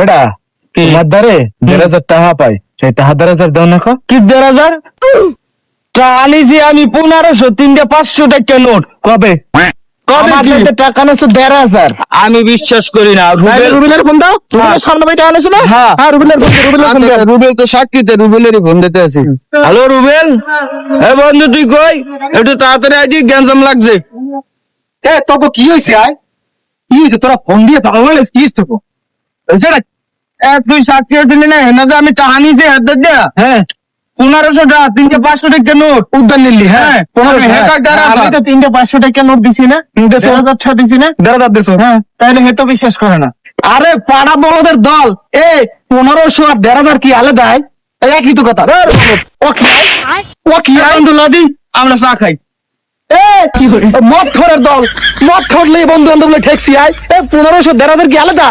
ওটা তোমার দ্বারে 1,500 টাকা পাই, সেই টাকা 1,500 দাও না। কি 1,500 আনিছি আমি 1500 3 500 টাকা নোট। কবে কবে আমার কি? কাছে টাকা নেছে 1,500। আমি বিশ্বাস করি না। রুবেলের ফোন দাও। রুবেলের সামনে ভাই টাকা নেছে না? হ্যাঁ। হ্যাঁ রুবেলের ফোন, রুবেলের ফোন দাও। রুবেল তো সাক্ষীতে, রুবেলেরই ফোন দিতে আছি। হ্যালো রুবেল, এ বন্ধু তুই কই? একটু তাড়াতাড়ি আইজি, গ্যাঞ্জাম লাগছে। এ তোকে কি হইছে? আয় কি হইছে? তোরা ফোন দিয়ে পাগল হইছিস? কি হইছে তোকে? হইছে না? তুই সাক্ষী দিলি না, না যে আমি টাকা নিয়েছি হাতে দিয়া। হ্যাঁ 1500 টাকা 3 500 টাকা নোট। উদ্যান নিলি। হ্যাঁ 1500 হ্যাঁ, টাকা। আমি তো 3 500 টাকা নোট দিছি না? 1,500 টাকা দিছি না? 1,500 দিছো। হ্যাঁ তাহলে হে তো বিশ্বাস করে না। আরে পাড়া বলদের দল, এ 1500 আর 1,500 কি আলাদাই? একই তো কথা। ও কি আয়? ও কি আয়? বন্ধু লাডি, আমরা চা খাই। মদ খোরের দল, মদ খোরলে বন্ধু বান্ধব ঠেকছি আয়। 1500 1,500 কি আলাদা?